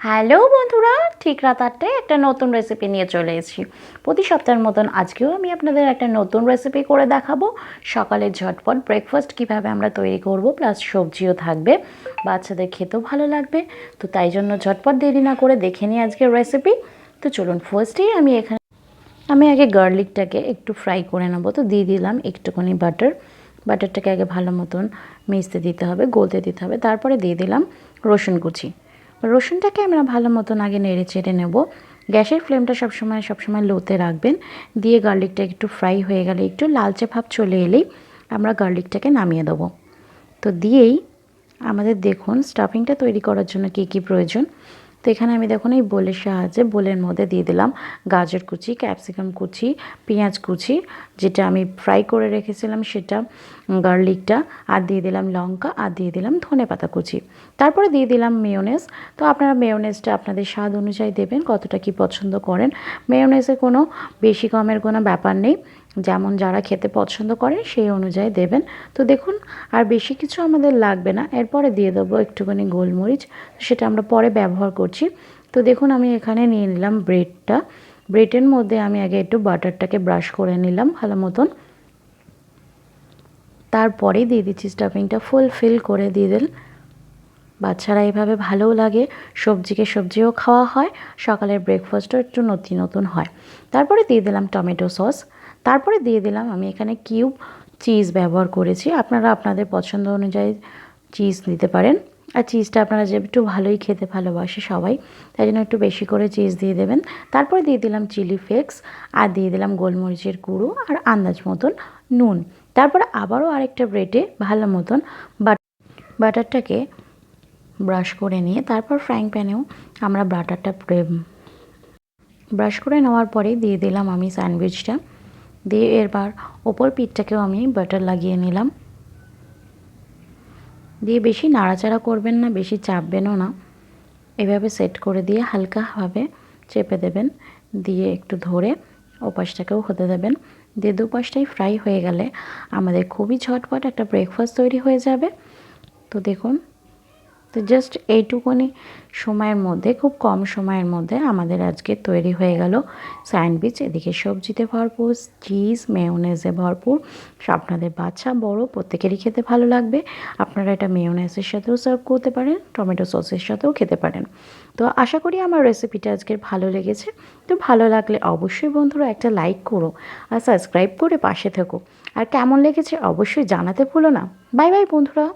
Hello বন্ধুরা, ঠিক রাত 8টায় একটা নতুন রেসিপি নিয়ে চলে এসেছি। প্রতি সপ্তাহের মতন আজকেও আমি আপনাদের একটা নতুন রেসিপি করে দেখাবো। সকালের ঝটপট ব্রেকফাস্ট কিভাবে আমরা তৈরি করব, প্লাস সবজিও থাকবে, বাচ্চাদের খেতেও ভালো লাগবে। তো তাই জন্য ঝটপট দেরি না করে দেখে নিই আজকের রেসিপি। তো চলুন, ফার্স্টেই আমি আগে গার্লিকটাকে একটু ফ্রাই করে নেবো। তো দিয়ে দিলাম একটুখানি বাটারটাকে আগে ভালো মতন মিশতে দিতে হবে, গলতে দিতে হবে। তারপরে দিয়ে দিলাম রসুন কুচি। রসুনটাকে আমরা ভালো মতন আগে নেড়ে চেড়ে নেব। গ্যাসের ফ্লেমটা সবসময় লোতে রাখবেন। দিয়ে গার্লিকটা একটু ফ্রাই হয়ে গেলে, একটু লালচে ভাব চলে এলেই আমরা গার্লিকটাকে নামিয়ে দেবো। তো দিয়েই আমাদের দেখুন স্টাফিংটা তৈরি করার জন্য কী কী প্রয়োজন। তো এখানে আমি দেখুন এই বোলের সাহায্যে বোলের মধ্যে দিয়ে দিলাম গাজর কুচি, ক্যাপসিকাম কুচি, পেঁয়াজ কুচি, যেটা আমি ফ্রাই করে রেখেছিলাম সেটা, গার্লিকটা, আর দিয়ে দিলাম লঙ্কা, আর দিয়ে দিলাম ধনেপাতা কুচি। তারপরে দিয়ে দিলাম মেয়োনেজ। তো আপনারা মেয়োনেজটা আপনাদের স্বাদ অনুযায়ী দেবেন, কতটা কি পছন্দ করেন। মেয়োনেজে কোনো বেশি কমের কোনো ব্যাপার নেই, যেমন যারা খেতে পছন্দ করেন সেই অনুযায়ী দেবেন। তো দেখুন আর বেশি কিছু আমাদের লাগবে না। এরপরে দিয়ে দেবো একটুখানি গোলমরিচ, সেটা আমরা পরে ব্যবহার করছি। তো দেখুন আমি এখানে নিয়ে নিলাম ব্রেডের মধ্যে আমি আগে একটু বাটারটাকে ব্রাশ করে নিলাম ভালো মতন। তারপরে দিয়ে দিচ্ছি স্টাফিংটা ফিল করে দিয়ে দিন। বাচ্চারা এভাবে ভালোও লাগে, সবজিও খাওয়া হয়, সকালের ব্রেকফাস্টও একটু নতুন হয়। তারপরে দিয়ে দিলাম টমেটো সস। তারপরে দিয়ে দিলাম আমি এখানে কিউব চিজ ব্যবহার করেছি, আপনারা আপনাদের পছন্দ অনুযায়ী চিজ দিতে পারেন। আর চিজটা আপনারা যে একটু ভালোই খেতে ভালোবাসে সবাই, তাই জন্য একটু বেশি করে চিজ দিয়ে দেবেন। তারপরে দিয়ে দিলাম চিলি ফ্লেক্স, আর দিয়ে দিলাম গোলমরিচের গুঁড়ো, আর আন্দাজ মতন নুন। তারপরে আবারও আরেকটা ব্রেডে ভালো মতন বাটারটাকে ব্রাশ করে নিয়ে তারপর ফ্রাইং প্যানেও আমরা বাটারটা ব্রাশ করে নেওয়ার পরে দিয়ে দিলাম আমি স্যান্ডউইচটা। দিয়ে এবার ওপর পিঠটাকেও আমি বাটার লাগিয়ে নিলাম। দিয়ে বেশি নাড়াচাড়া করবেন না, বেশি চাপবেনও না, এভাবে সেট করে দিয়ে হালকাভাবে চেপে দেবেন। দিয়ে একটু ধরে ওপাশটাকেও হতে দেবেন। দিয়ে দুপাশটাই ফ্রাই হয়ে গেলে আমাদের খুবই ঝটপট একটা ব্রেকফাস্ট তৈরি হয়ে যাবে। তো দেখুন, তো জাস্ট এইটুকুনি সময়ের মধ্যে, খুব কম সময়ের মধ্যে আমাদের আজকে তৈরি হয়ে গেল স্যান্ডউইচ। এদিকে সবজিতে ভরপুর, চিজ মেয়োনেজে ভরপুর। আপনাদের বাচ্চা বড় প্রত্যেকেরই খেতে ভালো লাগবে। আপনারা এটা মেয়োনেজের সাথেও সার্ভ করতে পারেন, টমেটো সসের সাথেও খেতে পারেন। তো আশা করি আমার রেসিপিটা আজকের ভালো লেগেছে। তো ভালো লাগলে অবশ্যই বন্ধুরা একটা লাইক করো, আর সাবস্ক্রাইব করে পাশে থেকো। আর কেমন লেগেছে অবশ্যই জানাতে ভুলো না। বাই বাই বন্ধুরা।